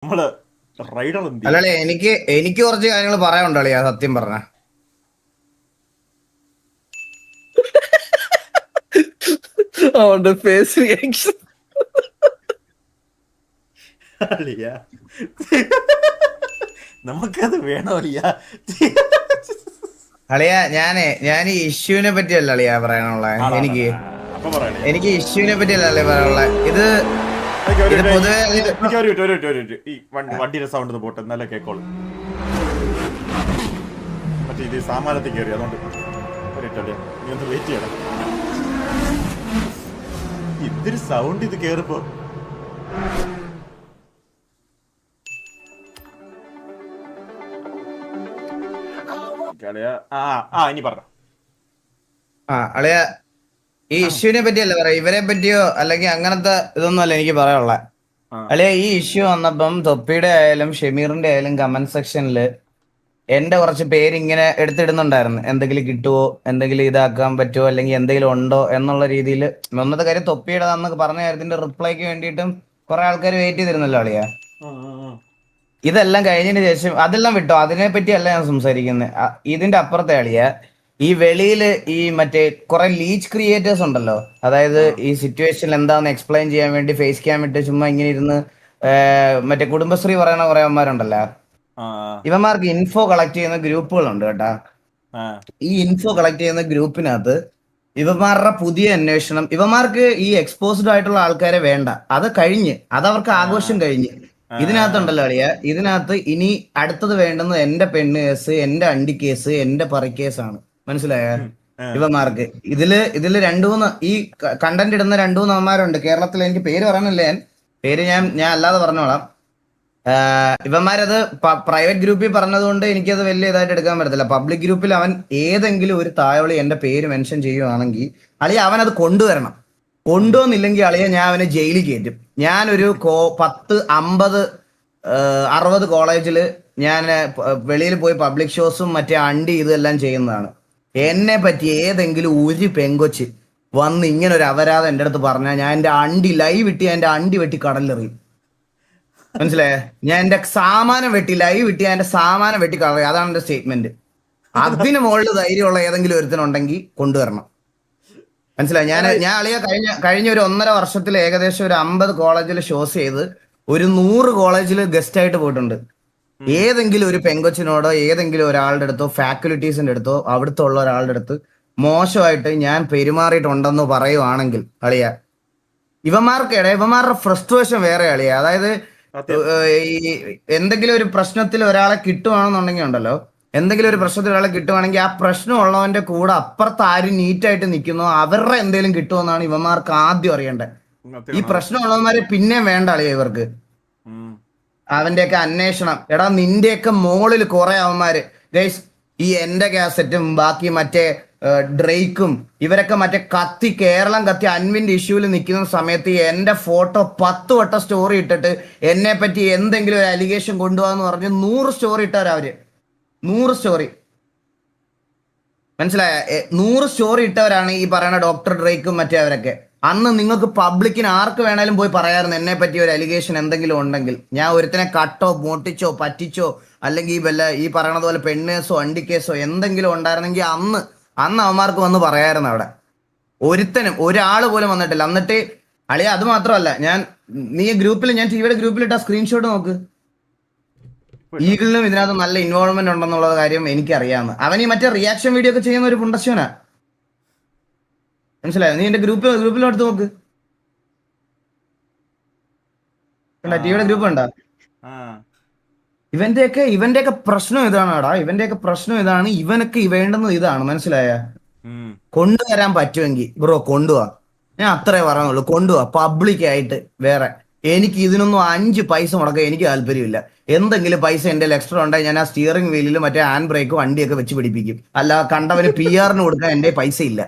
നമ്മള് റൈഡർ എന്ത് ചെയ്യും? അല്ലല്ലേ എനിക്ക് കുറച്ച് കാര്യങ്ങൾ പറയാനുണ്ട് അളിയാ സത്യം പറഞ്ഞ. അവന്റെ ഫേസ് റിയാക്ഷൻ. അളിയാ നമുക്കത് വേണോ അളിയാ? അളിയാ ഞാൻ ഈ ഇഷ്യൂവിനെ പറ്റിയല്ല അളിയാ പറയാനുള്ള. ആണോ, ആണോ, എനിക്ക് അപ്പൊ പറയണേ. എനിക്ക് ഇഷ്യൂവിനെ പറ്റിയല്ല അളിയ പറയാനുള്ള. അതൊക്കെ ഇത് പൊതുവെ ഈ വണ്ടിയുടെ സൗണ്ട് ഒന്ന് പോട്ടെ, നല്ല കേക്കോളൂ. മറ്റേ ഇത് സാമാനത്തിൽ കയറി, അതുകൊണ്ട് ഒരു മിനിറ്റ് അളിയാ, നീ ഒന്ന് വെയിറ്റ് ചെയ്യണം. ഇതൊരു സൗണ്ട് ഇത് കേറിപ്പോ. അളിയാ, ഇനി പറഞ്ഞോ. അളിയ ഈ ഇഷ്യൂവിനെ പറ്റിയല്ല പറയാ, ഇവരെ പറ്റിയോ അല്ലെങ്കിൽ അങ്ങനത്തെ ഇതൊന്നും അല്ല എനിക്ക് പറയാനുള്ള. ആ. അളിയ ഈ ഇഷ്യൂ വന്നപ്പം തൊപ്പിയുടെ ആയാലും ഷെമീറിന്റെ ആയാലും കമന്റ് സെക്ഷനിൽ എന്റെ കുറച്ച് പേര് ഇങ്ങനെ എടുത്തിടുന്നുണ്ടായിരുന്നു. എന്തെങ്കിലും കിട്ടുമോ, എന്തെങ്കിലും ഇതാക്കാൻ പറ്റുമോ, അല്ലെങ്കിൽ എന്തെങ്കിലും ഉണ്ടോ എന്നുള്ള രീതിയിൽ. ഒന്നത്തെ കാര്യം തൊപ്പിയുടെതാന്നൊക്കെ പറഞ്ഞ കാര്യത്തിന്റെ റിപ്ലൈക്ക് വേണ്ടിയിട്ടും കുറെ ആൾക്കാർ വെയിറ്റ് ചെയ്തിരുന്നല്ലോ അളിയ. ഉം, ഉം, ഉം. ഇതെല്ലാം കഴിഞ്ഞതിന് ശേഷം അതെല്ലാം വിട്ടോ, അതിനെ പറ്റിയല്ല ഞാൻ സംസാരിക്കുന്നത്. ഇതിന്റെ അപ്പുറത്തെ അളിയ ഈ വെളിയിൽ ഈ മറ്റേ കുറെ ലീച്ച് ക്രിയേറ്റേഴ്സ് ഉണ്ടല്ലോ. അതായത് ആ, ഈ സിറ്റുവേഷൻ എന്താണെന്ന് എക്സ്പ്ലെയിൻ ചെയ്യാൻ വേണ്ടി ഫേസ് ക്യാം ഇട്ട് ചുമ്മാ ഇങ്ങനെ ഇരുന്ന് മറ്റേ കുടുംബശ്രീ പറയുന്ന കുറെ അമ്മമാരുണ്ടല്ലോ. ആ, ഇവന്മാർക്ക് ഇൻഫോ കളക്ട് ചെയ്യുന്ന ഗ്രൂപ്പുകളുണ്ട് കേട്ടാ. ആ, ഈ ഇൻഫോ കളക്ട് ചെയ്യുന്ന ഗ്രൂപ്പിനകത്ത് ഇവന്മാരുടെ പുതിയ അന്വേഷണം, ഇവന്മാർക്ക് ഈ എക്സ്പോസ്ഡ് ആയിട്ടുള്ള ആൾക്കാരെ വേണ്ട, അത് കഴിഞ്ഞ്, അതവർക്ക് ആ, ആഘോഷം കഴിഞ്ഞ്. ആ, ഇതിനകത്തുണ്ടല്ലോ അളിയ, ഇതിനകത്ത് ഇനി അടുത്തത് വേണ്ടുന്നത് എന്റെ പെണ്ണ് കേസ്, എന്റെ അണ്ടി കേസ്, എന്റെ പറിക്കേസാണ്. മനസ്സിലായ ഉം, ആ, ഇവന്മാർക്ക്? ഇതില് രണ്ടു മൂന്ന് ഈ കണ്ടന്റ് ഇടുന്ന രണ്ടു മൂന്ന് അമ്മമാരുണ്ട് കേരളത്തിൽ. എനിക്ക് പേര് പറയണില്ല, ഞാൻ അല്ലാതെ പറഞ്ഞോളാം. ഇവന്മാരത് പ്രൈവറ്റ് ഗ്രൂപ്പിൽ പറഞ്ഞതുകൊണ്ട് എനിക്കത് വലിയ ഇതായിട്ട് എടുക്കാൻ പറ്റത്തില്ല. പബ്ലിക് ഗ്രൂപ്പിൽ അവൻ ഏതെങ്കിലും ഒരു തായോളി എന്റെ പേര് മെൻഷൻ ചെയ്യുവാണെങ്കിൽ അളിയ അവൻ അത് കൊണ്ടുവരണം. ഉം, കൊണ്ടുവന്നില്ലെങ്കിൽ അളിയ ഞാൻ അവനെ ജയിലിൽ കയറ്റും. ഞാനൊരു 10, 50, 60 കോളേജിൽ ഞാൻ വെളിയിൽ പോയി പബ്ലിക് ഷോസും മറ്റേ അണ്ടി ഇതെല്ലാം ചെയ്യുന്നതാണ്. എന്നെ പറ്റി ഏതെങ്കിലും ഒരു പെങ്കൊച്ച് വന്ന് ഇങ്ങനെ ഒരു അപരാധം എൻ്റെ അടുത്ത് പറഞ്ഞാൽ ഞാൻ എൻ്റെ അണ്ടി ലൈവ് ഇട്ടി എൻ്റെ അണ്ടി വെട്ടി കടലിലെറിയും. മനസ്സിലായേ? ഞാൻ എന്റെ സാമാനം വെട്ടി ലൈവ് വെട്ടി എന്റെ സാമാനം വെട്ടി കളയും. അതാണ് എന്റെ സ്റ്റേറ്റ്മെന്റ്. അതിന് മുകളിൽ ധൈര്യമുള്ള ഏതെങ്കിലും ഒരുത്തനുണ്ടെങ്കിൽ കൊണ്ടുവരണം. മനസ്സിലായി? എടാ, ഞാൻ അളിയ കഴിഞ്ഞ ഒരു 1.5 വർഷത്തിൽ ഏകദേശം ഒരു 50 കോളേജിൽ ഷോസ് ചെയ്ത് ഒരു 100 കോളേജിൽ ഗസ്റ്റ് ആയിട്ട് പോയിട്ടുണ്ട്. ഉം, ഏതെങ്കിലും ഒരു പെങ്കൊച്ചിനോടോ ഏതെങ്കിലും ഒരാളുടെ അടുത്തോ ഫാക്കൽറ്റീസിന്റെ അടുത്തോ അവിടുത്തെ ഉള്ള ഒരാളുടെ അടുത്ത് മോശമായിട്ട് ഞാൻ പെരുമാറിയിട്ടുണ്ടെന്ന് പറയുവാണെങ്കിൽ അളിയ, ഇവന്മാരുടെ ഫ്രസ്ട്രേഷൻ വേറെ അളിയ. അതായത് സത്യം. ഈ എന്തെങ്കിലും ഒരു പ്രശ്നത്തിൽ ഒരാളെ കിട്ടുവാണെന്നുണ്ടെങ്കിൽ ഉണ്ടല്ലോ, എന്തെങ്കിലും ഒരു ഉം, പ്രശ്നത്തിൽ ഒരാളെ കിട്ടുവാണെങ്കിൽ ആ പ്രശ്നം ഉള്ളവന്റെ കൂടെ അപ്പുറത്ത് ആരും നീറ്റായിട്ട് നിൽക്കുന്നോ അവരുടെ എന്തെങ്കിലും കിട്ടുമെന്നാണ് ഇവന്മാർക്ക് ആദ്യം അറിയേണ്ടത്. ഈ സത്യമാണ് അത്. പ്രശ്നമുള്ളവന്മാരെ പിന്നെ വേണ്ട അളിയ ഇവർക്ക്. ഉം, അവന്റെയൊക്കെ അന്വേഷണം, എടാ നിന്റെയൊക്കെ മോളിൽ കുറെ അവന്മാര് ഗൈസ്, ഈ എന്റെ കാസറ്റും ബാക്കി മറ്റേ ഡ്രേക്കും ഇവരൊക്കെ മറ്റേ കത്തി കേരളം കത്തി അൻവിന്റെ ഇഷ്യൂവിൽ നിൽക്കുന്ന സമയത്ത് എന്റെ ഫോട്ടോ 10 വട്ടം സ്റ്റോറി ഇട്ടിട്ട് എന്നെ പറ്റി എന്തെങ്കിലും ഒരു അലിഗേഷൻ കൊണ്ടുപോകാന്ന് പറഞ്ഞ് 100 സ്റ്റോറി ഇട്ടവരാ അവര്. 100 സ്റ്റോറി. മനസ്സിലായ? 100 സ്റ്റോറി ഇട്ടവരാണ് ഈ പറയുന്ന ഡോക്ടർ ഡ്രേക്കും മറ്റേ അവരൊക്കെ. അന്ന് നിങ്ങൾക്ക് പബ്ലിക്കിന് ആർക്ക് വേണേലും പോയി പറയാമായിരുന്നു എന്നെ പറ്റി ഒരു അലിഗേഷൻ എന്തെങ്കിലും ഉണ്ടെങ്കിൽ. ഞാൻ ഒരുത്തനെ കട്ടോ മോട്ടിച്ചോ പറ്റിച്ചോ അല്ലെങ്കിൽ വല്ല ഈ പറയണത് പോലെ പെണ്ണേസോ അണ്ടിക്കേസോ എന്തെങ്കിലും ഉണ്ടായിരുന്നെങ്കിൽ അന്ന് അന്ന് അവന്മാർക്ക് വന്ന് പറയായിരുന്നു അവിടെ. ഒരുത്തനും ഒരാൾ പോലും വന്നിട്ടില്ല. എന്നിട്ട് അളിയ അത് മാത്രമല്ല, നീ ഗ്രൂപ്പിൽ, ഞാൻ ടിവിയുടെ ഗ്രൂപ്പിൽ ഇട്ട സ്ക്രീൻഷോട്ട് നോക്ക്. ഇപ്പൊ ഇട്ടോ. ഈഗിളിനും ഇതിനകത്ത് നല്ല ഇൻവോൾവ്മെന്റ് ഉണ്ടെന്നുള്ള കാര്യം എനിക്കറിയാവുന്ന. അവൻ ഈ മറ്റേ റിയാക്ഷൻ വീഡിയോ ഒക്കെ ചെയ്യുന്ന ഒരു പുണ്ടശ്ശനാ. മനസ്സിലായോ? നീ എന്റെ ഗ്രൂപ്പിലെടുത്ത് നോക്ക്. ആ, കണ്ടാ ടിവിയുടെ ഗ്രൂപ്പ് കണ്ടാ? ആ, ഇവന്റെയൊക്കെ പ്രശ്നം ഇതാണാടാ. ഇവന്റെയൊക്കെ പ്രശ്നം ഇതാണ്. ഇവനൊക്കെ വേണ്ടുന്നത് ഇതാണ്. മനസ്സിലായ? ഉം, കൊണ്ടുവരാൻ പറ്റുമെങ്കിൽ ബ്രോ കൊണ്ടുപോവാ. ഞാൻ അത്രേ പറയുന്നുള്ളൂ. കൊണ്ടുപോവാ പബ്ലിക് ആയിട്ട്. വേറെ എനിക്ക് ഇതിനൊന്നും 5 പൈസ മുടക്കാൻ എനിക്ക് താല്പര്യമില്ല. എന്തെങ്കിലും പൈസ എന്റെ എക്സ്ട്രാ ഉണ്ടായി ഞാൻ ആ സ്റ്റിയറിംഗ് വീലിൽ മറ്റേ ഹാൻഡ് ബ്രേക്ക് വണ്ടിയൊക്കെ വെച്ച് പിടിപ്പിക്കും. അല്ല കണ്ടവന് PR കൊടുക്കാൻ എന്റെ പൈസ ഇല്ല.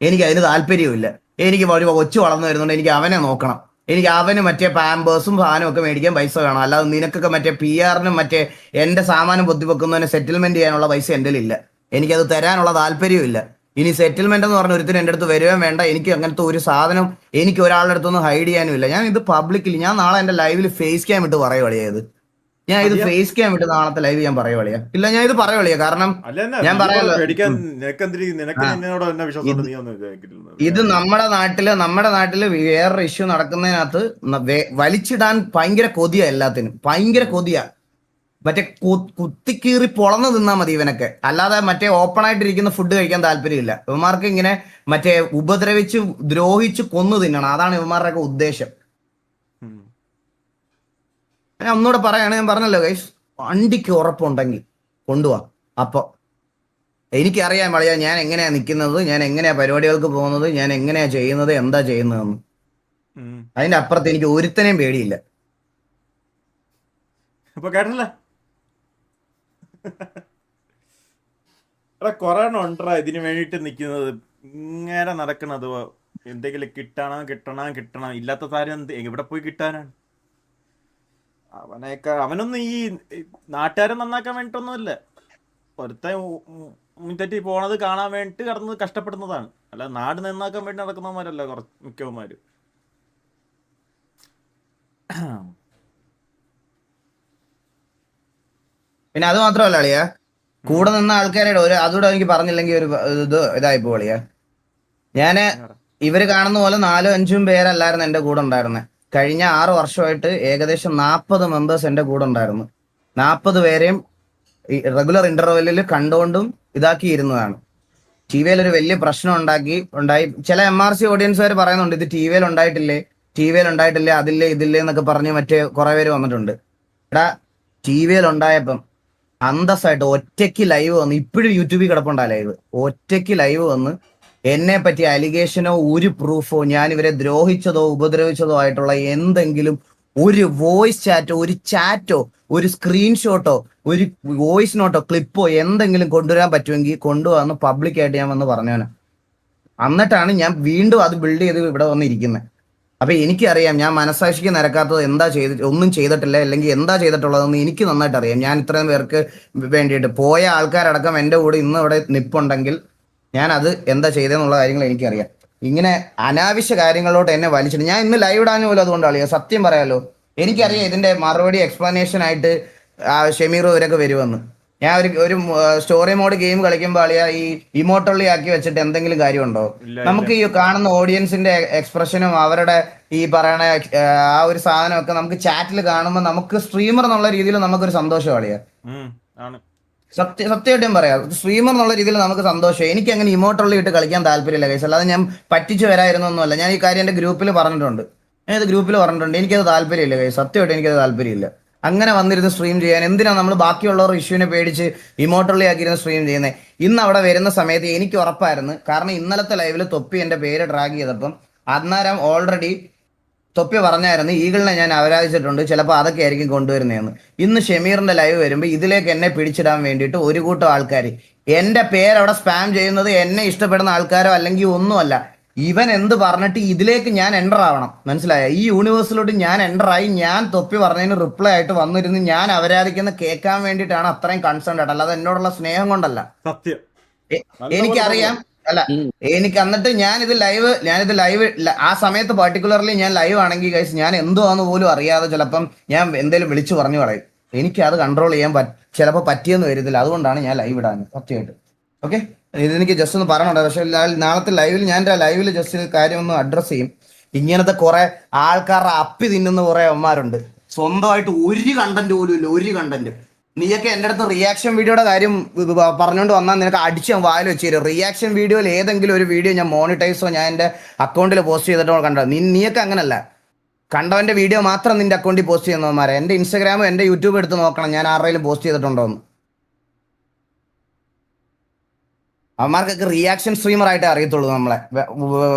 എനിക്ക് അതിന് താല്പര്യമില്ല. എനിക്ക് ഒരു കൊച്ചു വളർന്നു വരുന്നുണ്ട്, എനിക്ക് അവനെ നോക്കണം. എനിക്ക് അവന് മറ്റേ പാമ്പേഴ്സും സാധനവും ഒക്കെ മേടിക്കാൻ പൈസ വേണം. അല്ലാതെ നിനക്കൊക്കെ മറ്റേ PR മറ്റേ എന്റെ സാമാനം പൊത്തിവെക്കുന്നതിന് സെറ്റിൽമെന്റ് ചെയ്യാനുള്ള പൈസ എൻ്റെ ഇല്ല. എനിക്കത് തരാനുള്ള താല്പര്യമില്ല. ഇനി സെറ്റിൽമെന്റ് എന്ന് പറഞ്ഞ ഒരുത്തിന് എൻ്റെ അടുത്ത് വരുവാൻ വേണ്ട. എനിക്ക് അങ്ങനത്തെ ഒരു സാധനം എനിക്ക് ഒരാളുടെ അടുത്തൊന്നും ഹൈഡ് ചെയ്യാനും ഇല്ല. ഞാൻ ഇത് പബ്ലിക്കലി ഞാൻ നാളെ എൻ്റെ ലൈവിൽ ഫേസ് ക്യാം ഇട്ട് പറയുവളിയാ ഇത്. ഞാൻ ഇത് ഫേസ് ക്യാം ഇട്ട് നാളത്തെ ലൈവ് ഞാൻ പറയുവളിയാ. ഇല്ല ഞാൻ ഇത് പറയുവളിയാ. കാരണം ഞാൻ പറയാലോ ഇത് നമ്മുടെ നാട്ടില് വേറൊരു ഇഷ്യൂ നടക്കുന്നതിനകത്ത് വലിച്ചിടാൻ ഭയങ്കര കൊതിയാ. എല്ലാത്തിനും ഭയങ്കര കൊതിയാ. മറ്റേ കുത്തിക്കീറി പൊളന്ന് തിന്നാ മതി ഇവനൊക്കെ. അല്ലാതെ മറ്റേ ഓപ്പൺ ആയിട്ടിരിക്കുന്ന ഫുഡ് കഴിക്കാൻ താല്പര്യമില്ല ഇവന്മാർക്ക്. ഇങ്ങനെ മറ്റേ ഉപദ്രവിച്ച് ദ്രോഹിച്ച് കൊന്നു തിന്നണം. അതാണ് ഇവന്മാരുടെയൊക്കെ ഉദ്ദേശം. ഞാൻ ഒന്നുകൂടെ പറയാണ്. ഞാൻ പറഞ്ഞല്ലോ ഗൈസ്, വണ്ടിക്ക് ഉറപ്പുണ്ടെങ്കിൽ കൊണ്ടുപോവാ. അപ്പൊ എനിക്കറിയാൻ പറയാ ഞാൻ എങ്ങനെയാ നിൽക്കുന്നത്, ഞാൻ എങ്ങനെയാ പരിപാടികൾക്ക് പോകുന്നത്, ഞാൻ എങ്ങനെയാ ചെയ്യുന്നത്, എന്താ ചെയ്യുന്നതെന്ന്. അതിന്റെ അപ്പുറത്ത് എനിക്ക് ഒരുത്തനെയും പേടിയില്ല. ഇപ്പൊ കേട്ടല്ലേ കൊറേ ഉണ്ടോ ഇതിന് വേണ്ടിട്ട് നിക്കുന്നത്, ഇങ്ങനെ നടക്കണത്. എന്തെങ്കിലും കിട്ടണം. ഇല്ലാത്ത സാധനം എവിടെ പോയി കിട്ടാനാണ്? അവനൊന്നും ഈ നാട്ടുകാരെ നന്നാക്കാൻ വേണ്ടിട്ടൊന്നുമില്ല. ഒരുത്ത മുൻതെറ്റി പോണത് കാണാൻ വേണ്ടിട്ട് കടന്ന് കഷ്ടപ്പെടുന്നതാണ്. അല്ല നാട് നന്നാക്കാൻ വേണ്ടി നടക്കുന്നവന്മാരല്ല കുറച്ച് മിക്കവന്മാര്. പിന്നെ അത് മാത്രമല്ല അളിയാ, കൂടെ നിന്ന ആൾക്കാരുടെ അതുകൂടെ എനിക്ക് പറഞ്ഞില്ലെങ്കിൽ ഒരു ഇതായി പോളിയാ. ഞാന് ഇവര് കാണുന്ന പോലെ 4-5 പേരല്ലായിരുന്നു എന്റെ കൂടെ ഉണ്ടായിരുന്നത്. കഴിഞ്ഞ 6 വർഷമായിട്ട് ഏകദേശം 40 മെമ്പേഴ്സ് എന്റെ കൂടെ ഉണ്ടായിരുന്നു. 40 പേരെയും റെഗുലർ ഇന്റർവെല്ലിൽ കണ്ടുകൊണ്ടും ഇതാക്കിയിരുന്നതാണ്. ടി വിയിൽ ഒരു വലിയ പ്രശ്നം ഉണ്ടായി. ചില MRC ഓഡിയൻസുകാർ പറയുന്നുണ്ട് ഇത് ടി വിയിൽ ഉണ്ടായിട്ടില്ലേ അതില്ലേ ഇതില്ലേ എന്നൊക്കെ പറഞ്ഞ് മറ്റേ കുറെ പേര് വന്നിട്ടുണ്ട്. എടാ ടി വിയിൽ ഉണ്ടായപ്പം അന്തസ്സായിട്ട് ഒറ്റയ്ക്ക് ലൈവ് വന്ന്, ഇപ്പോഴും യൂട്യൂബിൽ കിടപ്പുണ്ടാ ലൈവ്, ഒറ്റയ്ക്ക് ലൈവ് വന്ന് എന്നെ പറ്റി അലിഗേഷനോ ഒരു പ്രൂഫോ ഞാൻ ഇവരെ ദ്രോഹിച്ചതോ ഉപദ്രവിച്ചതോ ആയിട്ടുള്ള എന്തെങ്കിലും ഒരു വോയിസ് ചാറ്റോ ഒരു ചാറ്റോ ഒരു സ്ക്രീൻഷോട്ടോ ഒരു വോയിസ് നോട്ടോ ക്ലിപ്പോ എന്തെങ്കിലും കൊണ്ടുവരാൻ പറ്റുമെങ്കിൽ കൊണ്ടുവന്ന് പബ്ലിക്കായിട്ട് ഞാൻ വന്ന് പറഞ്ഞവനാ. എന്നിട്ടാണ് ഞാൻ വീണ്ടും അത് ബിൽഡ് ചെയ്ത് ഇവിടെ വന്നിരിക്കുന്നത്. അപ്പൊ എനിക്കറിയാം ഞാൻ മനസ്സാക്ഷിക്ക് നിരക്കാത്തത് ഒന്നും ചെയ്തിട്ടില്ല, അല്ലെങ്കിൽ എന്താ ചെയ്തിട്ടുള്ളതെന്ന് എനിക്ക് നന്നായിട്ട് അറിയാം. ഞാൻ ഇത്രയും പേർക്ക് വേണ്ടിയിട്ട് പോയ ആൾക്കാരടക്കം എൻ്റെ കൂടെ ഇന്ന് ഇവിടെ നിപ്പുണ്ടെങ്കിൽ ഞാൻ അത് എന്താ ചെയ്തതെന്നുള്ള കാര്യങ്ങൾ എനിക്കറിയാം. ഇങ്ങനെ അനാവശ്യ കാര്യങ്ങളിലോട്ട് എന്നെ വലിച്ചിട്ട് ഞാൻ ഇന്ന് ലൈവ് ഇടാനും പോലും അതുകൊണ്ടാണ് സത്യം പറയാലോ. എനിക്കറിയാം ഇതിന്റെ മറുപടി എക്സ്പ്ലനേഷൻ ആയിട്ട് ഷമീർ ഇവരൊക്കെ വരുമെന്ന്. ഞാൻ ഒരു സ്റ്റോറി മോഡ് ഗെയിം കളിക്കുമ്പോൾ അളിയാ ഈ ഇമോട്ടള്ളി ആക്കി വെച്ചിട്ട് എന്തെങ്കിലും കാര്യമുണ്ടോ? നമുക്ക് ഈ കാണുന്ന ഓഡിയൻസിന്റെ എക്സ്പ്രഷനും അവരുടെ ഈ പറയണ ആ ഒരു സാധനമൊക്കെ നമുക്ക് ചാറ്റിൽ കാണുമ്പോൾ നമുക്ക് സ്ട്രീമർ എന്നുള്ള രീതിയിൽ നമുക്കൊരു സന്തോഷം അളിയാ. സത്യമായിട്ടും പറയാം, സ്ട്രീമർ എന്നുള്ള രീതിയിൽ നമുക്ക് സന്തോഷം. എനിക്ക് അങ്ങനെ ഇമോട്ടള്ളി ഇട്ട് കളിക്കാൻ താല്പര്യമില്ല കൈസ്. അല്ലാതെ ഞാൻ പറ്റിച്ചു വരായിരുന്നൊന്നുമല്ല. ഞാൻ ഈ കാര്യം എന്റെ ഗ്രൂപ്പിൽ പറഞ്ഞിട്ടുണ്ട്. എനിക്കത് താല്പര്യമില്ല കൈസ്. സത്യമായിട്ട് എനിക്കത് താല്പര്യമില്ല. അങ്ങനെ വന്നിരുന്ന് സ്ട്രീം ചെയ്യാൻ എന്തിനാണ് നമ്മൾ ബാക്കിയുള്ളവർ ഇഷ്യൂവിനെ പേടിച്ച് ഇമോട്ടള്ളി ആക്കിയിരുന്ന് സ്ട്രീം ചെയ്യുന്നത്? ഇന്ന് അവിടെ വരുന്ന സമയത്ത് എനിക്ക് ഉറപ്പായിരുന്നു. കാരണം ഇന്നലത്തെ ലൈവിൽ തൊപ്പി എന്റെ പേര് ഡ്രാഗ് ചെയ്തപ്പം അന്നേരം ഓൾറെഡി തൊപ്പി പറഞ്ഞായിരുന്നു ഈഗിളിനെ ഞാൻ അവരാധിച്ചിട്ടുണ്ട്, ചിലപ്പോൾ അതൊക്കെ ആയിരിക്കും കൊണ്ടുവരുന്നതെന്ന്. ഇന്ന് ഷമീറിന്റെ ലൈവ് വരുമ്പോൾ ഇതിലേക്ക് എന്നെ പിടിച്ചിടാൻ വേണ്ടിയിട്ട് ഒരു കൂട്ടം ആൾക്കാർ എന്റെ പേരവിടെ സ്പാം ചെയ്യുന്നത് എന്നെ ഇഷ്ടപ്പെടുന്ന ആൾക്കാരോ അല്ലെങ്കിൽ ഒന്നുമല്ല. ഇവൻ എന്ത് പറഞ്ഞിട്ട് ഇതിലേക്ക് ഞാൻ എൻ്റർ ആവണം, മനസ്സിലായോ? ഈ യൂണിവേഴ്സിലോട്ട് ഞാൻ എൻ്റർ ആയി ഞാൻ തൊപ്പി പറഞ്ഞതിന് റിപ്ലൈ ആയിട്ട് വന്നിരുന്ന് ഞാൻ അവരാധിക്കുന്ന കേൾക്കാൻ വേണ്ടിയിട്ടാണ് അത്രയും കൺസേൺ ആയിട്ട്, അല്ലാതെ എന്നോടുള്ള സ്നേഹം കൊണ്ടല്ല. സത്യം എനിക്കറിയാം. അല്ല എനിക്ക് എന്നിട്ട് ഞാനിത് ലൈവ് ആ സമയത്ത് പർട്ടിക്കുലർലി ഞാൻ ലൈവ് ആണെങ്കിൽ ഗൈസ് ഞാൻ എന്തുവാന്ന് പോലും അറിയാതെ ചിലപ്പം ഞാൻ എന്തെങ്കിലും വിളിച്ചു പറഞ്ഞു പറയും. എനിക്ക് അത് കൺട്രോൾ ചെയ്യാൻ ചിലപ്പോൾ പറ്റിയെന്ന് വരുന്നില്ല. അതുകൊണ്ടാണ് ഞാൻ ലൈവ് ഇടാൻ സത്യമായിട്ട്. ഓക്കെ, ഇതെനിക്ക് ജസ്റ്റ് ഒന്ന് പറയണുണ്ട്. പക്ഷെ നാളത്തെ ലൈവിൽ ഞാൻ ലൈവിൽ ജസ്റ്റ് കാര്യം ഒന്ന് അഡ്രസ് ചെയ്യും. ഇങ്ങനത്തെ കുറെ ആൾക്കാരുടെ അപ്പി തിന്നുന്ന കുറെ അമ്മമാരുണ്ട്, സ്വന്തമായിട്ട് ഒരു കണ്ടന്റ് പോലും ഇല്ല, ഒരു കണ്ടന്റ്. നീയൊക്കെ എൻ്റെ അടുത്ത് റിയാക്ഷൻ വീഡിയോയുടെ കാര്യം പറഞ്ഞുകൊണ്ട് വന്നാൽ നിനക്ക് അടിച്ച് ഞാൻ വായിൽ വെച്ച് തരും. റിയാക്ഷൻ വീഡിയോയിൽ ഏതെങ്കിലും ഒരു വീഡിയോ ഞാൻ മോണിറ്റൈസോ ഞാൻ എൻ്റെ അക്കൗണ്ടിൽ പോസ്റ്റ് ചെയ്തിട്ടോ കണ്ടത്? നീയൊക്കെ അങ്ങനല്ല. കണ്ടവൻ്റെ വീഡിയോ മാത്രം നിന്റെ അക്കൗണ്ടിൽ പോസ്റ്റ് ചെയ്യുന്നവന്മാരെ. എൻ്റെ ഇൻസ്റ്റാഗ്രാമും എൻ്റെ യൂട്യൂബ് എടുത്ത് നോക്കണം ഞാൻ ആരുടെയും പോസ്റ്റ് ചെയ്തിട്ടുണ്ടോ എന്ന്. അവന്മാർക്കൊക്കെ റിയാക്ഷൻ സ്ട്രീമർ ആയിട്ടേ അറിയത്തുള്ളൂ നമ്മളെ.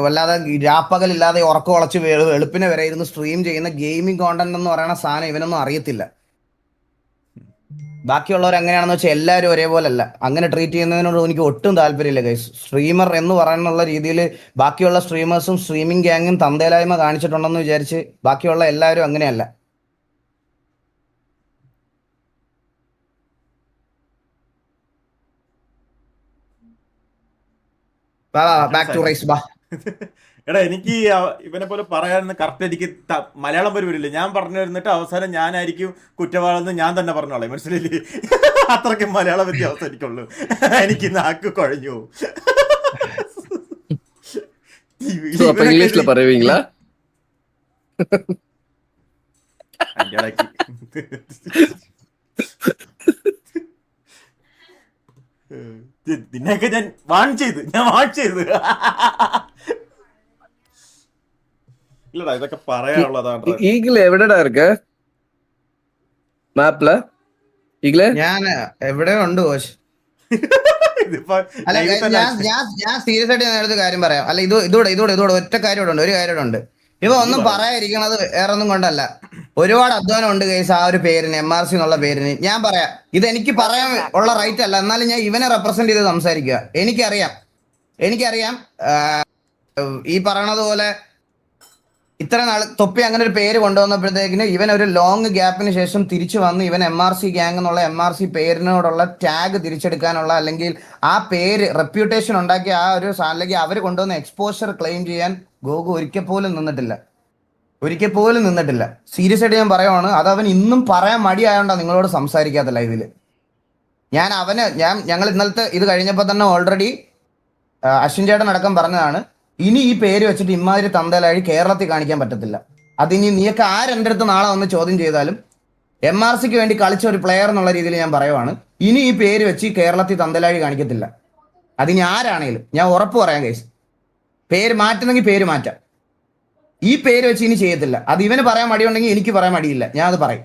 വല്ലാതെ രാപ്പകലില്ലാതെ ഉറക്കം ഉളച്ച് വെളുപ്പിനെ വരെ ഇരുന്ന് സ്ട്രീം ചെയ്യുന്ന ഗെയിമിംഗ് കോണ്ടന്റ് എന്ന് പറയുന്ന സാധനം ഇവനൊന്നും അറിയത്തില്ല. ബാക്കിയുള്ളവർ എങ്ങനെയാണെന്ന് വെച്ചാൽ എല്ലാവരും ഒരേപോലെ അല്ല. അങ്ങനെ ട്രീറ്റ് ചെയ്യുന്നതിനോട് എനിക്ക് ഒട്ടും താല്പര്യമില്ല ഗൈസ്. സ്ട്രീമർ എന്ന് പറയാനുള്ള രീതിയിൽ ബാക്കിയുള്ള സ്ട്രീമേഴ്സും സ്ട്രീമിംഗ് ഗ്യാങ്ങും തന്തേലായ്മ കാണിച്ചിട്ടുണ്ടെന്ന് വിചാരിച്ച് ബാക്കിയുള്ള എല്ലാവരും അങ്ങനെയല്ല. ബാക്ക് ടു റൈസ് ബാ. എടാ എനിക്ക് ഇവനെ പോലെ പറയാൻ കറക്റ്റ് എനിക്ക് മലയാളം പോലും വരില്ല. ഞാൻ പറഞ്ഞു വരുന്നിട്ട് അവസാനം ഞാനായിരിക്കും കുറ്റവാളെന്ന് ഞാൻ തന്നെ പറഞ്ഞോളാം, മനസ്സിലായില്ലേ? അത്രയ്ക്ക് മലയാളം വ്യത്യാസം എനിക്കുള്ളൂ. എനിക്ക് നാക്ക് കുഴഞ്ഞു. இங்கிலீஷ்ல பரவீங்களா? നിന്നെയൊക്കെ ഞാൻ വാൺ ചെയ്ത് ഇല്ലടാ, ഇതൊക്കെ പറയാനുള്ളതാണ്. ஈகிள் എവിടെടാ இருக்க മാപ്ല? ഈഗിളെ ഞാൻ എവിടെ ഉണ്ട് കോച്ച്? അല്ല ഞാൻ സീരിയസ് ആയിട്ട് നേരത്തെ കാര്യം പറയാം. അല്ല ഇതോടെ ഒറ്റ കാര്യം ഇവിടെ ഉണ്ട്, ഒരു കാര്യം ഇവിടെ ഉണ്ട്. ഇവ ഒന്നും പറയാതിരിക്കണത് വേറെ ഒന്നും കൊണ്ടല്ല, ഒരുപാട് അധ്വാനം ഉണ്ട് കേസ് ആ ഒരു പേരിന്, MRC എന്നുള്ള പേരിന്. ഞാൻ പറയാം, ഇത് എനിക്ക് പറയാൻ ഉള്ള റൈറ്റ് അല്ല, എന്നാലും ഞാൻ ഇവനെ റെപ്രസെന്റ് ചെയ്ത് സംസാരിക്കുക. എനിക്കറിയാം ഈ പറയണത് പോലെ ഇത്ര നാൾ തൊപ്പി അങ്ങനെ ഒരു പേര് കൊണ്ടുവന്നപ്പോഴത്തേക്കിന് ഇവൻ ഒരു ലോങ് ഗ്യാപ്പിന് ശേഷം തിരിച്ചു വന്ന് ഇവൻ MRC ഗ്യാങ് എന്നുള്ള MRC പേരിനോടുള്ള ടാഗ് തിരിച്ചെടുക്കാനുള്ള, അല്ലെങ്കിൽ ആ പേര് റെപ്യൂട്ടേഷൻ ഉണ്ടാക്കിയ ആ ഒരു അല്ലെങ്കിൽ അവർ കൊണ്ടുവന്ന എക്സ്പോഷർ ക്ലെയിം ചെയ്യാൻ ഗോകു ഒരിക്കൽ പോലും നിന്നിട്ടില്ല. സീരിയസ് ആയിട്ട് ഞാൻ പറയുവാണ്. അത് അവൻ ഇന്നും പറയാൻ മടിയായോണ്ടാണ് നിങ്ങളോട് സംസാരിക്കാത്ത ലൈവില്. ഞങ്ങൾ ഇന്നലത്തെ ഇത് കഴിഞ്ഞപ്പോൾ തന്നെ ഓൾറെഡി അശ്വിൻ ചേട്ടൻ അടക്കം പറഞ്ഞതാണ്, ഇനി ഈ പേര് വെച്ചിട്ട് ഇമാതിരി തന്തലായി കേരളത്തിൽ കാണിക്കാൻ പറ്റത്തില്ല. അതിനി നീയൊക്കെ ആരെൻ്റെ അടുത്ത് നാളെ വന്ന് ചോദ്യം ചെയ്താലും MRCക്ക് വേണ്ടി കളിച്ച ഒരു പ്ലെയർ എന്നുള്ള രീതിയിൽ ഞാൻ പറയുവാണ്, ഇനി ഈ പേര് വെച്ച് കേരളത്തിൽ തന്തലാഴി കാണിക്കത്തില്ല. അതിനി ആരാണേലും ഞാൻ ഉറപ്പ് പറയാം കേസ്. പേര് മാറ്റുന്നെങ്കിൽ പേര് മാറ്റാം, ഈ പേര് വെച്ച് ഇനി ചെയ്യത്തില്ല. അത് ഇവന് പറയാൻ മടിയുണ്ടെങ്കിൽ എനിക്ക് പറയാൻ മടിയില്ല, ഞാൻ അത് പറയും.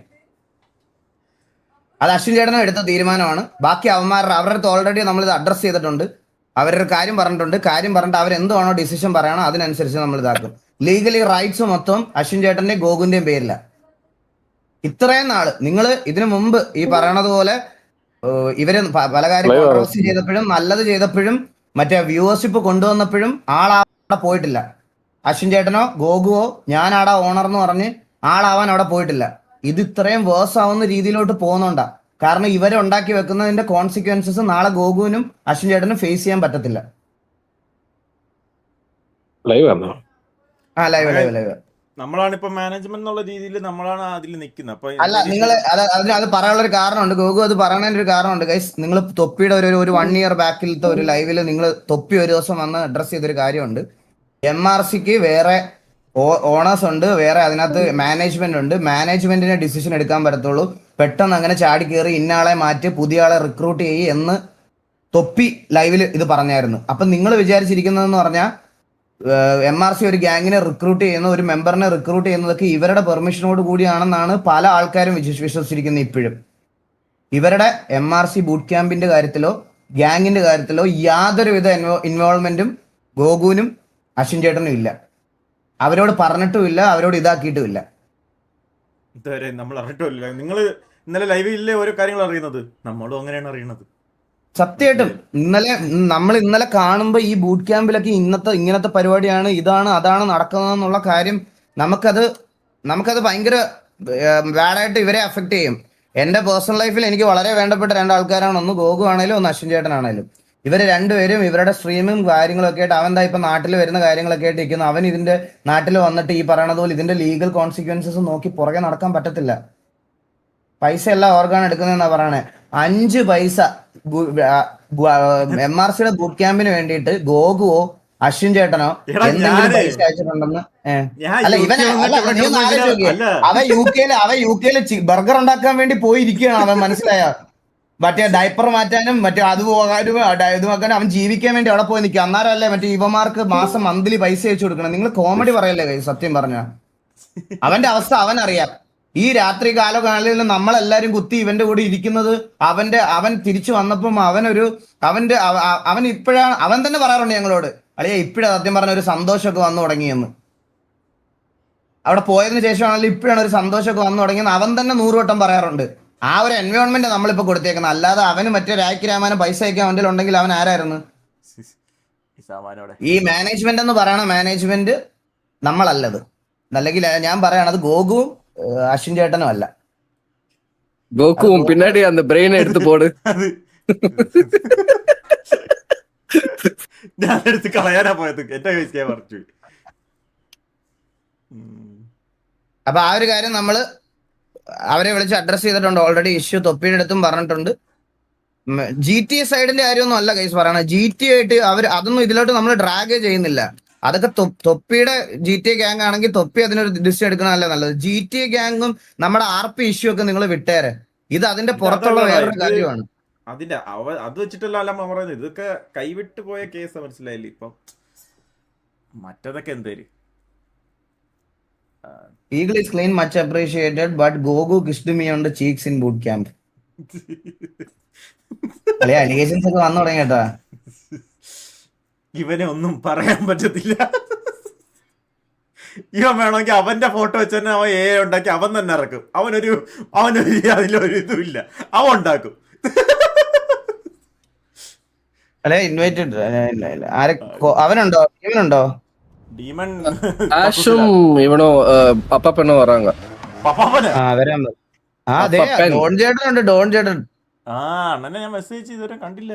അത് അശ്വിൻ ചേട്ടനും എടുത്ത തീരുമാനമാണ്. ബാക്കി അവരുടെ അടുത്ത് ഓൾറെഡി നമ്മളിത് അഡ്രസ്സ് ചെയ്തിട്ടുണ്ട്. അവരൊരു കാര്യം പറഞ്ഞിട്ട് അവരെന്താണോ ഡിസിഷൻ പറയണോ അതിനനുസരിച്ച് നമ്മൾ ഇതാക്കും. ലീഗലി റൈറ്റ്സ് മൊത്തം അശ്വിൻ ചേട്ടന്റെയും ഗോകുന്റെയും പേരില്ല. ഇത്രയും നാള് നിങ്ങൾ ഇതിനു മുമ്പ് ഈ പറയണത് പോലെ ഇവര് പല കാര്യം കോൺട്രവേഴ്സി ചെയ്തപ്പോഴും നല്ലത് ചെയ്തപ്പോഴും മറ്റേ വ്യൂവർഷിപ്പ് കൊണ്ടുവന്നപ്പോഴും ആളാവിടെ പോയിട്ടില്ല. അശ്വിൻ ചേട്ടനോ ഗോകുവോ ഞാനാടാ ഓണർ എന്ന് പറഞ്ഞ് ആളാവാൻ അവിടെ പോയിട്ടില്ല. ഇത് ഇത്രയും വേഴ്സ് ആവുന്ന രീതിയിലോട്ട് പോകുന്നുണ്ടാ. കാരണം ഇവരെ ഉണ്ടാക്കി വെക്കുന്നതിന്റെ കോൺസിക്വൻസസ് നാളെ ഗോകുവിനും അശ്വിൻ ചേട്ടനും ഫേസ് ചെയ്യാൻ പറ്റത്തില്ല. ലൈവ് നമ്മളാണ് ഇപ്പൊ മാനേജ്മെന്റ് എന്നുള്ള രീതിയിൽ നമ്മളാണ് അതിൽ നിൽക്കുന്നത്. അല്ല നിങ്ങൾ അത് പറയാനുള്ള ഒരു കാരണമുണ്ട്. ഗോകു അത് പറയുന്നതിന്റെ ഒരു കാരണമുണ്ട് ഗൈസ്. നിങ്ങൾ തൊപ്പിയുടെ ഒരു 1 year ബാക്കിലത്തെ ഒരു ലൈവില് നിങ്ങൾ തൊപ്പി ഒരു ദിവസം വന്ന് അഡ്രസ് ചെയ്തൊരു കാര്യമുണ്ട്. MRCക്ക് വേറെ ഓണേഴ്സ് ഉണ്ട്, വേറെ അതിനകത്ത് മാനേജ്മെന്റ് ഉണ്ട്. മാനേജ്മെന്റിനെ ഡിസിഷൻ എടുക്കാൻ പറ്റത്തുള്ളൂ. പെട്ടെന്ന് അങ്ങനെ ചാടി കയറി ഇന്നയാളെ മാറ്റി പുതിയ ആളെ റിക്രൂട്ട് ചെയ്യ് എന്ന് തൊപ്പി ലൈവില് ഇത് പറഞ്ഞായിരുന്നു. അപ്പൊ നിങ്ങൾ വിചാരിച്ചിരിക്കുന്നതെന്ന് പറഞ്ഞാൽ MRC ഒരു ഗ്യാങ്ങിനെ റിക്രൂട്ട് ചെയ്യുന്ന, ഒരു മെമ്പറിനെ റിക്രൂട്ട് ചെയ്യുന്നതൊക്കെ ഇവരുടെ പെർമിഷനോട് കൂടിയാണെന്നാണ് പല ആൾക്കാരും വിശ്വസിച്ചിരിക്കുന്നത്. ഇപ്പോഴും ഇവരുടെ MRC ബൂട്ട് ക്യാമ്പിന്റെ കാര്യത്തിലോ ഗ്യാങ്ങിന്റെ കാര്യത്തിലോ യാതൊരുവിധ ഇൻവോൾവ്മെന്റും ഗോകുവിനും അശ്വിൻ ചേട്ടനും ഇല്ല. അവരോട് പറഞ്ഞിട്ടുമില്ല, അവരോട് ഇതാക്കിയിട്ടുമില്ല. ഇതുവരെ നമ്മൾ അറിഞ്ഞിട്ടില്ല. നിങ്ങൾ ഇന്നലെ ലൈവിലെ ഓരോ കാര്യങ്ങൾ അറിയുന്നത് നമ്മളും അങ്ങനെയാണ് അറിയണത്. സത്യമായിട്ടും ഇന്നലെ കാണുമ്പോൾ ഈ ബൂട്ട് ക്യാമ്പിലൊക്കെ ഇങ്ങനത്തെ പരിപാടിയാണ്, ഇതാണ് അതാണ് നടക്കുന്നതെന്നുള്ള കാര്യം നമുക്കത് ഭയങ്കര ബാഡായിട്ട് ഇവരെ അഫക്ട് ചെയ്യും. എന്റെ പേഴ്സണൽ ലൈഫിൽ എനിക്ക് വളരെ വേണ്ടപ്പെട്ട 2 ആൾക്കാരാണ്, ഒന്ന് ഗോകു ആണേലും ഒന്ന് അശ്വിൻ ചേട്ടനാണേലും. ഇവര് രണ്ടുപേരും ഇവരുടെ സ്ട്രീമും കാര്യങ്ങളൊക്കെ ആയിട്ട് അവൻ ഇപ്പൊ നാട്ടിൽ വരുന്ന കാര്യങ്ങളൊക്കെ ആയിട്ട് ഇരിക്കുന്നു. അവൻ ഇതിന്റെ നാട്ടിൽ വന്നിട്ട് ഈ പറയണത് പോലെ ഇതിന്റെ ലീഗൽ കോൺസിക്വൻസസ് നോക്കി പുറകെ നടക്കാൻ പറ്റത്തില്ല. പൈസ എല്ലാം ഓർഗാൻ എടുക്കുന്നതെന്നാ പറയണേ. 5 പൈസ MRCയുടെ ബൂട്ട് ക്യാമ്പിന് വേണ്ടിയിട്ട് ഗോകുവോ അശ്വിൻ ചേട്ടനോ എന്തെങ്കിലും പൈസ അയച്ചിട്ടുണ്ടെന്ന് അല്ല അവൻ യു കെയില് ബർഗർ ഉണ്ടാക്കാൻ വേണ്ടി പോയിരിക്കുകയാണ് അവൻ, മനസ്സിലായോ? മറ്റേ ഡയപ്പർ മാറ്റാനും മറ്റേ അത് പോകാനും ഇത് വെക്കാനും അവൻ ജീവിക്കാൻ വേണ്ടി അവിടെ പോയി നിൽക്കുക. അന്നേരമല്ലേ മറ്റേ ഇവമാർക്ക് മാസം മന്ത്ലി പൈസ അയച്ചു കൊടുക്കണം. നിങ്ങൾ കോമഡി പറയല്ലേ സത്യം പറഞ്ഞ? അവന്റെ അവസ്ഥ അവനറിയാം. ഈ രാത്രി കാലങ്ങളിൽ നമ്മളെല്ലാരും കുത്തി ഇവന്റെ കൂടെ ഇരിക്കുന്നത് അവൻ തിരിച്ചു വന്നപ്പം അവൻ ഇപ്പോഴാണ് അവൻ തന്നെ പറയാറുണ്ട് ഞങ്ങളോട്, അളിയ ഇപ്പോഴാണ് സത്യം പറഞ്ഞ ഒരു സന്തോഷമൊക്കെ വന്നു തുടങ്ങിയെന്ന്. അവിടെ പോയതിനു ശേഷമാണെങ്കിലും ഇപ്പോഴാണ് ഒരു സന്തോഷമൊക്കെ വന്നു തുടങ്ങിയെന്ന് അവൻ തന്നെ 100 വട്ടം പറയാറുണ്ട്. ആ ഒരു എൻവയോൺമെന്റ് നമ്മളിപ്പോ കൊടുത്തേക്കുന്നത്. അല്ലാതെ അവന് മറ്റേ രാഖി രാമാനം പൈസ അയക്കാൻ അവൻ്റെ ഉണ്ടെങ്കിൽ അവൻ ആരായിരുന്നു? ഈ മാനേജ്മെന്റ് എന്ന് പറയണ മാനേജ്മെന്റ് നമ്മളല്ലത്. അല്ലെങ്കിൽ ഞാൻ പറയണത് ഗോകുവും അശ്വിൻ ചേട്ടനും അല്ല. ഗോകുവും പിന്നാടി அந்த பிரெயினை எடுத்து போடு. ഞാൻ എടുത്ത് കളയാനാ പോയത്, എന്റെ കേസ് പറിച്ചു. അപ്പൊ ആ ഒരു കാര്യം നമ്മള് അവരെ വിളിച്ച് അഡ്രസ് ചെയ്തിട്ടുണ്ട് ഓൾറെഡി. ഇഷ്യൂ തൊപ്പിയുടെ അടുത്തും പറഞ്ഞിട്ടുണ്ട്. GTA സൈഡിന്റെ കാര്യമൊന്നും അല്ല ഗൈസ് പറയണത്. GTA ആയിട്ട് അതൊന്നും ഇതിലോട്ട് നമ്മൾ ഡ്രാഗ് ചെയ്യുന്നില്ല. അതൊക്കെ തൊപ്പിയുടെ GTA ഗ്യാങ് ആണെങ്കിൽ തൊപ്പി അതിനൊരു ഡിസിഷൻ എടുക്കണമല്ല നല്ലത്. GTA ഗ്യാങ്ങും നമ്മുടെ RP ഇഷ്യൂ ഒക്കെ നിങ്ങൾ വിട്ടേരെ. ഇത് അതിന്റെ പുറത്തുള്ള വേറൊരു കാര്യമാണ്. അതിന്റെ അത് വെച്ചിട്ടല്ല അല്ല പറയുന്നത്. ഇതൊക്കെ കൈവിട്ട് പോയ കേസ് മനസ്സിലായില്ലേ ഇപ്പൊ. മറ്റതൊക്കെ എന്തേലും Eagle is clean, much appreciated, but Gogu kissed me on the cheeks in boot camp. അല്ലെ അലിഗേഷൻസ് ഒക്കെ വന്നു തുടങ്ങി കേട്ടാ. ഇവനെ ഒന്നും പറയാൻ പറ്റത്തില്ല. ഇവൻ വേണമെങ്കിൽ അവന്റെ ഫോട്ടോ വെച്ച് തന്നെ അവൻ ഉണ്ടാക്കി അവൻ തന്നെ ഇറക്കും. അവനൊരു അതിലൊരു ഇതുമില്ല, അവൻ ഉണ്ടാക്കും. അല്ലെ ഇൻവൈറ്റഡ് ആരെ അവനുണ്ടോ ഇവനുണ്ടോ? ഡീമൺ ആഷും ഇവനോ അപ്പനോ വരാങ്ക. വരാൻ അതെ ഡോൺ ചേട്ടൻ ഉണ്ട്. ഡോൺ ചേട്ടൻ അണ്ണനെ ഞാൻ മെസ്സേജ് ചെയ്തവരെ കണ്ടില്ല.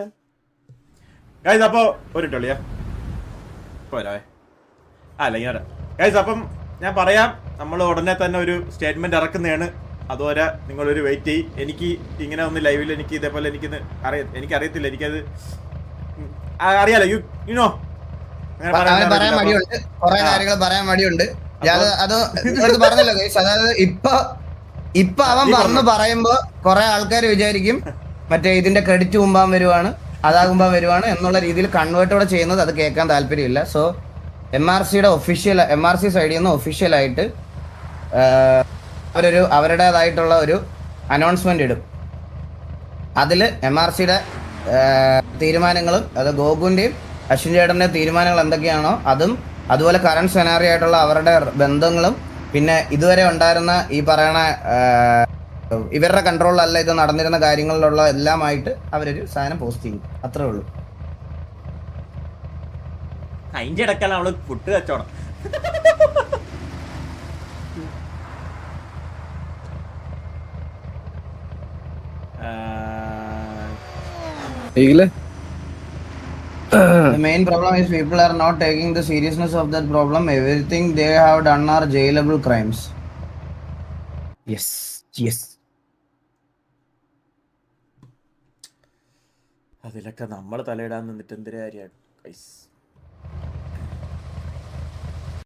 ഗൈസ് അപ്പൊ ഒരു കളിയാ പോരാ അല്ല ഇങ്ങനെ ഗൈസ്. അപ്പം ഞാൻ പറയാം, നമ്മൾ ഉടനെ തന്നെ ഒരു സ്റ്റേറ്റ്മെന്റ് ഇറക്കുന്നതാണ്. അതുവരെ നിങ്ങളൊരു വെയിറ്റ് ചെയ്യും. എനിക്ക് ഇങ്ങനെ ഒന്ന് ലൈവിൽ എനിക്ക് ഇതേപോലെ എനിക്കറിയത്തില്ല, എനിക്കത് അറിയാലോ. യുനോ പറയാൻ മടിയുണ്ട്, കുറെ കാര്യങ്ങൾ പറയാൻ മടിയുണ്ട്. അത് പറഞ്ഞല്ലോ ഗൈസ്. അതായത് ഇപ്പൊ അവൻ വന്ന് പറയുമ്പോ കുറെ ആൾക്കാർ വിചാരിക്കും മറ്റേ ഇതിന്റെ ക്രെഡിറ്റ് മുമ്പാൻ വരുവാണ്, അതാകുമ്പോൾ വരുവാണ് എന്നുള്ള രീതിയിൽ കൺവേർട്ടോടെ ചെയ്യുന്നത്. അത് കേൾക്കാൻ താല്പര്യമില്ല. സോ MRC സൈഡിൽ നിന്ന് ഒഫീഷ്യലായിട്ട് അവരുടേതായിട്ടുള്ള ഒരു അനൗൺസ്മെന്റ് ഇടും. അതിൽ MRCയുടെ തീരുമാനങ്ങളും അത് ഗോകുവിന്റെയും അശ്വിൻ ചേട്ടന്റെ തീരുമാനങ്ങൾ എന്തൊക്കെയാണോ അതും, അതുപോലെ കറണ്ട് സെനാറി ആയിട്ടുള്ള അവരുടെ ബന്ധങ്ങളും, പിന്നെ ഇതുവരെ ഉണ്ടായിരുന്ന ഈ പറയണ ഇവരുടെ കൺട്രോളിലല്ല ഇത് നടന്നിരുന്ന കാര്യങ്ങളിലുള്ള എല്ലാമായിട്ട് അവരൊരു സാധനം പോസ്റ്റ് ചെയ്യും. അത്രേ ഉള്ളൂ. അതിന്റെ ഇടയ്ക്കല്ല അവള് ഫുഡ് കച്ചവടം. Eagle The main problem is people are not taking the seriousness of that problem. Everything they have done are jailable crimes. Yes. അതിലൊക്കെ നമ്മൾ തലയിടാൻ നിന്നിട്ട് എന്തൊരു കാര്യമാണ്.